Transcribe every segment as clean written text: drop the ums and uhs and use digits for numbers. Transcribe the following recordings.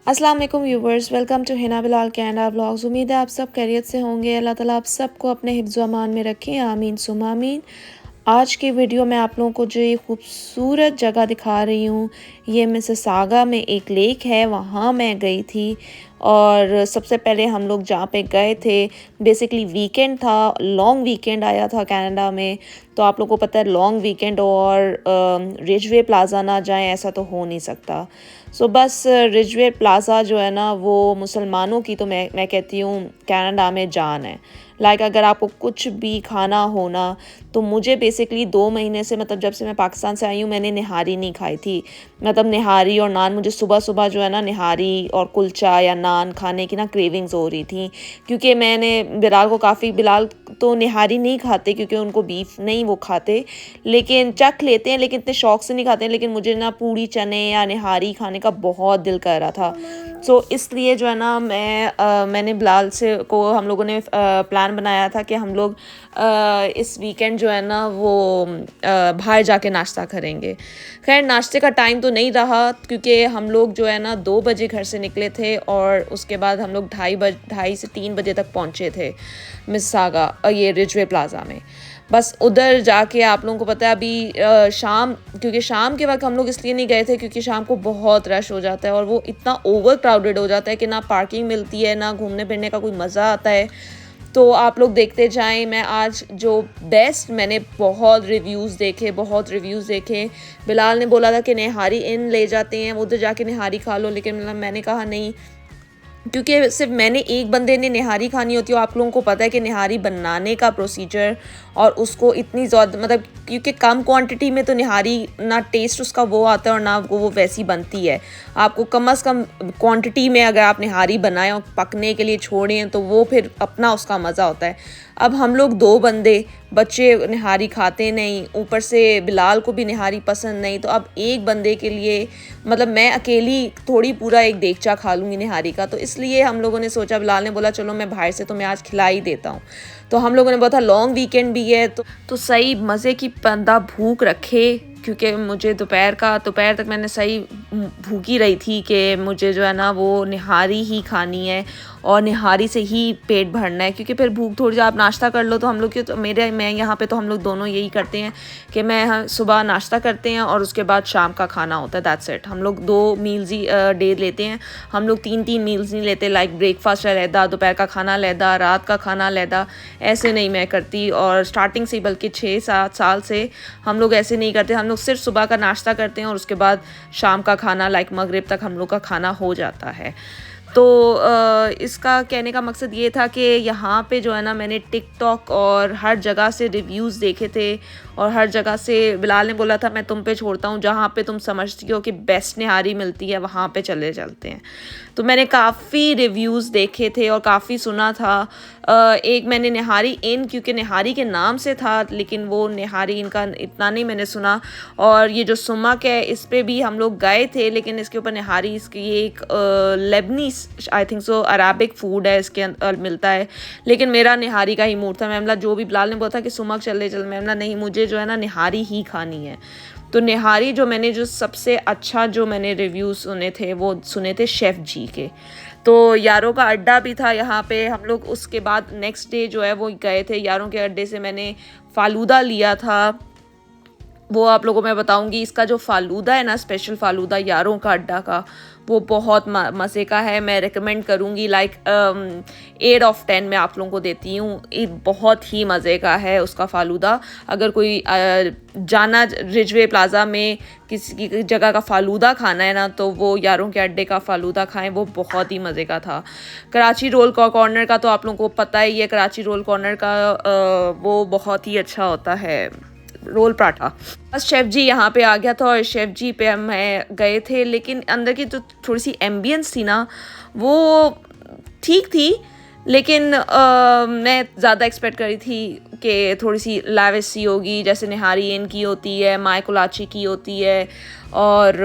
अस्सलाम वालेकुम viewers, welcome to Hina Bilal Canada vlogs. उम्मीद है आप सब खैरियत से होंगे। अल्लाह ताला आप सबको अपने हिफ्ज़ व अमान में रखें, आमीन सुम आमीन। आज की वीडियो में आप लोगों को जो ये खूबसूरत जगह दिखा रही हूँ, ये मिसिसागा में एक लेक है, वहाँ मैं गई थी। और सबसे पहले हम लोग जहाँ पे गए थे, बेसिकली वीकेंड था, लॉन्ग वीकेंड आया था कनाडा में। तो आप लोगों को पता है लॉन्ग वीकेंड और रिजवे प्लाज़ा ना जाएं ऐसा तो हो नहीं सकता। सो बस रिजवे प्लाज़ा जो है ना वो मुसलमानों की, तो मैं कहती हूँ कनाडा में जान है। अगर आपको कुछ भी खाना हो ना, तो मुझे बेसिकली 2 महीने से, मतलब जब से मैं पाकिस्तान से आई हूँ, मैंने निहारी नहीं खाई थी। मतलब निहारी और नान, मुझे सुबह सुबह जो है ना निहारी और कुलचा या नान खाने की ना क्रेविंग्स हो रही थी। क्योंकि मैंने बिलाल तो निहारी नहीं खाते क्योंकि उनको बीफ नहीं वो खाते, लेकिन चख लेते हैं, लेकिन इतने शौक से नहीं खाते हैं। लेकिन मुझे ना पूड़ी चने या निहारी खाने का बहुत दिल कर रहा था। सो इसलिए जो है ना मैंने बिलाल से को हम लोगों ने प्लान बनाया था कि हम लोग इस वीकेंड जो है ना वो बाहर जाके नाश्ता करेंगे। खैर नाश्ते का टाइम तो नहीं रहा क्योंकि हम लोग जो है ना 2 बजे घर से निकले थे और उसके बाद हम लोग 2:30 से 3 बजे तक पहुँचे थे मिसिसागा, ये रिजवे प्लाज़ा में। बस उधर जाके आप लोगों को पता है अभी क्योंकि शाम के वक्त हम लोग इसलिए नहीं गए थे क्योंकि शाम को बहुत रश हो जाता है और वो इतना ओवर क्राउडेड हो जाता है कि ना पार्किंग मिलती है, ना घूमने फिरने का कोई मज़ा आता है। तो आप लोग देखते जाएं। मैं आज जो मैंने बहुत रिव्यूज़ देखे। बिलाल ने बोला था कि निहारी इन ले जाते हैं, उधर जाके निहारी खा लो, लेकिन मैंने कहा नहीं, क्योंकि सिर्फ मैंने एक बंदे ने निहारी खानी होती है। आप लोगों को पता है कि निहारी बनाने का प्रोसीजर और उसको इतनी ज़्यादा, मतलब क्योंकि कम क्वांटिटी में तो निहारी ना टेस्ट उसका वो आता है और ना वो वैसी बनती है। आपको कम से कम क्वांटिटी में अगर आप निहारी बनाएं और पकने के लिए छोड़ें तो वो फिर अपना उसका मज़ा होता है। अब हम लोग 2 बंदे, बच्चे निहारी खाते नहीं, ऊपर से बिलाल को भी निहारी पसंद नहीं, तो अब एक बंदे के लिए, मतलब मैं अकेली थोड़ी पूरा एक देगचा खा लूँगी निहारी का। तो इसलिए हम लोगों ने सोचा, बिलाल ने बोला चलो मैं बाहर से तो मैं आज खिला ही देता हूँ। तो हम लोगों ने बोला था लॉन्ग वीकेंड भी है तो सही मज़े की बंदा भूख रखे, क्योंकि मुझे दोपहर तक मैंने सही भूखी रही थी कि मुझे जो है ना वो निहारी ही खानी है और निहारी से ही पेट भरना है। क्योंकि फिर भूख थोड़ी, आप नाश्ता कर लो तो हम लोग की, तो मैं यहाँ पे तो हम लोग दोनों यही करते हैं कि सुबह नाश्ता करते हैं और उसके बाद शाम का खाना होता है, दैट्स इट। हम लोग 2 मील्स ही डे लेते हैं। हम लोग 3-3 मील्स नहीं लेते, ब्रेकफास्ट अलहदा, दोपहर का खाना अलहदा, रात का खाना अलहदा, ऐसे नहीं मैं करती। और स्टार्टिंग से, बल्कि 6-7 साल से हम लोग ऐसे नहीं करते। हम लोग सिर्फ सुबह का नाश्ता करते हैं और उसके बाद शाम का खाना मगरिब तक हम लोग का खाना हो जाता है। तो इसका कहने का मकसद ये था कि यहाँ पे जो है ना मैंने टिकटॉक और हर जगह से रिव्यूज़ देखे थे और हर जगह से बिलाल ने बोला था मैं तुम पे छोड़ता हूँ, जहाँ पे तुम समझती हो कि बेस्ट निहारी मिलती है वहाँ पे चलते हैं। तो मैंने काफ़ी रिव्यूज़ देखे थे और काफ़ी सुना था। एक मैंने निहारी इन, क्योंकि निहारी के नाम से था, लेकिन वो निहारी इनका इतना नहीं मैंने सुना। और ये जो सुमक है इस पे भी हम लोग गए थे, लेकिन इसके ऊपर निहारी, इसकी ये एक Lebanese, I think so Arabic food है, इसके मिलता है। लेकिन मेरा निहारी का ही मूड था। मैमला जो भी बिलाल ने बोला था कि सुमक चल मैमला नहीं, मुझे जो है ना निहारी ही खानी है। तो निहारी जो सबसे अच्छा जो मैंने रिव्यू सुने थे शेफ़ जी के। तो यारों का अड्डा भी था यहाँ पे। हम लोग उसके बाद नेक्स्ट डे जो है वो गए थे यारों के अड्डे से, मैंने फ़ालूदा लिया था। वो आप लोगों को मैं बताऊंगी। इसका जो फ़ालूदा है ना, स्पेशल फ़ालूदा यारों का अड्डा का, वो बहुत मज़े का है। मैं रेकमेंड करूँगी, 8/10 मैं आप लोगों को देती हूँ। बहुत ही मज़े का है उसका फ़ालूदा। अगर कोई जाना रिजवे प्लाज़ा में किसी की जगह का फ़ालूदा खाना है ना, तो वो यारों के अड्डे का फ़ालूदा खाएं, वो बहुत ही मज़े का था। कराची रोल कॉर्नर का तो आप लोगों को पता ही है, कराची रोल कॉर्नर का वो बहुत ही अच्छा होता है, रोल पराठा। बस शेफ़ जी यहाँ पे आ गया था और शेफ़ जी पे हम गए थे, लेकिन अंदर की जो थोड़ी सी एम्बियंस थी ना वो ठीक थी, लेकिन मैं ज़्यादा एक्सपेक्ट करी थी कि थोड़ी सी लाविश सी होगी, जैसे निहारी इनकी होती है, माय कोलाची की होती है और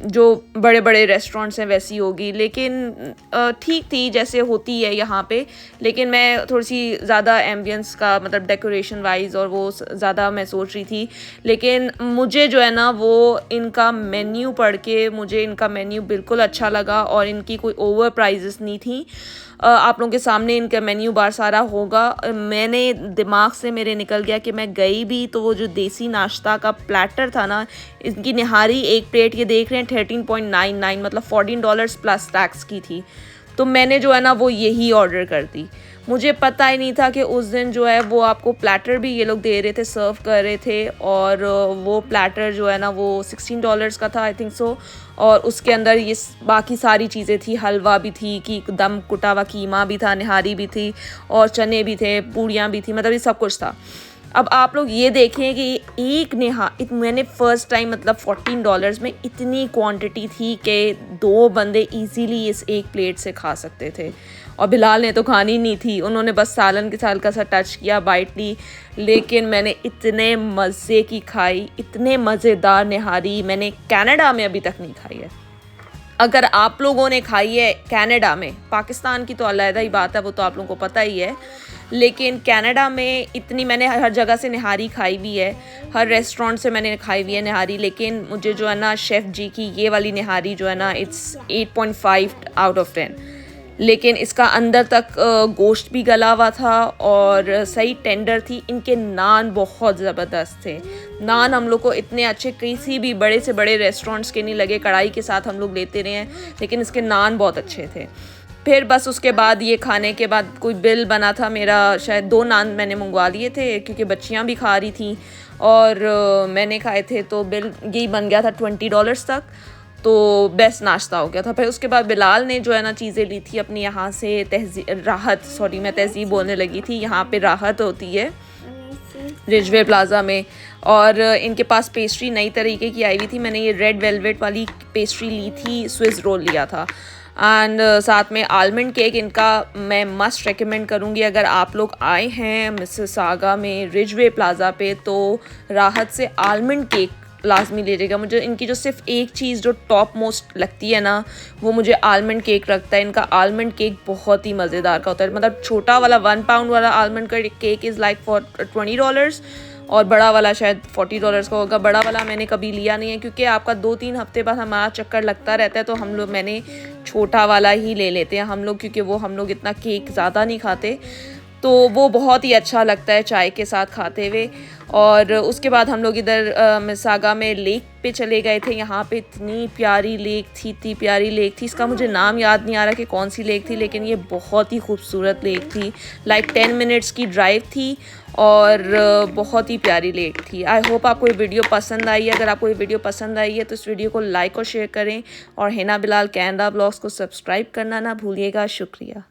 जो बड़े बड़े रेस्टोरेंट्स हैं वैसी होगी, लेकिन ठीक थी जैसे होती है यहाँ पे। लेकिन मैं थोड़ी सी ज़्यादा एम्बियंस का मतलब डेकोरेशन वाइज और वो ज़्यादा मैं सोच रही थी। लेकिन मुझे जो है ना वो इनका मेन्यू पढ़ के मुझे इनका मेन्यू बिल्कुल अच्छा लगा और इनकी कोई ओवर प्राइजेस नहीं थी। आप लोगों के सामने इनका मेन्यू बार सारा होगा। मैंने दिमाग से मेरे निकल गया कि मैं गई भी तो वो जो देसी नाश्ता का प्लेटर था ना, इनकी निहारी एक प्लेट ये देख रहे हैं 13.99 मतलब $14 प्लस टैक्स की थी। तो मैंने जो है ना वो यही ऑर्डर कर दी। मुझे पता ही नहीं था कि उस दिन जो है वो आपको प्लेटर भी ये लोग दे रहे थे, सर्व कर रहे थे। और वो प्लेटर जो है ना वो $16 का था आई थिंक सो। और उसके अंदर ये बाकी सारी चीज़ें थी, हलवा भी थी कि दम कुटा हुआ कीमा भी था, निहारी भी थी और चने भी थे, पूड़ियाँ भी थी, मतलब ये सब कुछ था। अब आप लोग ये देखें कि मैंने फ़र्स्ट टाइम मतलब $14 में इतनी क्वांटिटी थी कि 2 बंदे इजीली इस एक प्लेट से खा सकते थे। और बिलाल ने तो खानी नहीं थी, उन्होंने बस सालन के साल का सा टच किया, बाइट ली। लेकिन मैंने इतने मज़े की खाई, इतने मज़ेदार निहारी मैंने कनाडा में अभी तक नहीं खाई है। अगर आप लोगों ने खाई है कनाडा में, पाकिस्तान की तो अलग ही बात है, वो तो आप लोगों को पता ही है। लेकिन कनाडा में इतनी मैंने हर जगह से निहारी खाई भी है, हर रेस्टोरेंट से मैंने खाई हुई है निहारी। लेकिन मुझे जो है ना शेफ़ जी की ये वाली निहारी जो है ना इट्स 8.5 आउट ऑफ 10। लेकिन इसका अंदर तक गोश्त भी गला हुआ था और सही टेंडर थी। इनके नान बहुत ज़बरदस्त थे। नान हम लोग को इतने अच्छे किसी भी बड़े से बड़े रेस्टोरेंट्स के नहीं लगे, कढ़ाई के साथ हम लोग लेते रहे हैं, लेकिन इसके नान बहुत अच्छे थे। फिर बस उसके बाद ये खाने के बाद कोई बिल बना था मेरा, शायद 2 नान मैंने मंगवा लिए थे क्योंकि बच्चियाँ भी खा रही थी और मैंने खाए थे, तो बिल यही बन गया था $20 तक। तो बेस्ट नाश्ता हो गया था। फिर उसके बाद बिलाल ने जो है ना चीज़ें ली थी अपनी यहाँ से मैं तहज़ीब बोलने लगी थी, यहाँ पे राहत होती है रिजवे प्लाज़ा में। और इनके पास पेस्ट्री नई तरीके की आई हुई थी। मैंने ये रेड वेलवेट वाली पेस्ट्री ली थी, स्विस रोल लिया था एंड साथ में आलमंड केक इनका मैं मस्ट रेकमेंड करूँगी। अगर आप लोग आए हैं मिसिसागा में रिजवे प्लाज़ा पे तो राहत से आलमंड केक लाजमी लीजिएगा। मुझे इनकी जो सिर्फ एक चीज़ जो टॉप मोस्ट लगती है ना, वो मुझे आलमंड केक लगता है। इनका आलमंड केक बहुत ही मज़ेदार का होता है। मतलब छोटा वाला 1 पाउंड वाला आलमंड का केक इज़ लाइक फॉर $20 और बड़ा वाला शायद $40 का होगा। बड़ा वाला मैंने कभी लिया नहीं है क्योंकि आपका 2-3 हफ्ते बाद हमारा चक्कर लगता रहता है, तो मैंने छोटा वाला ही ले लेते हैं हम लोग, क्योंकि वो हम लोग इतना केक ज़्यादा नहीं खाते, तो वो बहुत ही अच्छा लगता है चाय के साथ खाते हुए। और उसके बाद हम लोग इधर मिसागा में लेक पे चले गए थे। यहाँ पे इतनी प्यारी लेक थी, इसका मुझे नाम याद नहीं आ रहा कि कौन सी लेक थी, लेकिन ये बहुत ही खूबसूरत लेक थी। लाइक 10 मिनट्स की ड्राइव थी और बहुत ही प्यारी लेक थी। आई होप आपको ये वीडियो पसंद आई है। अगर आपको ये वीडियो पसंद आई है तो इस वीडियो को लाइक और शेयर करें और हिना बिलाल कैनडा ब्लॉग्स को सब्सक्राइब करना ना भूलिएगा। शुक्रिया।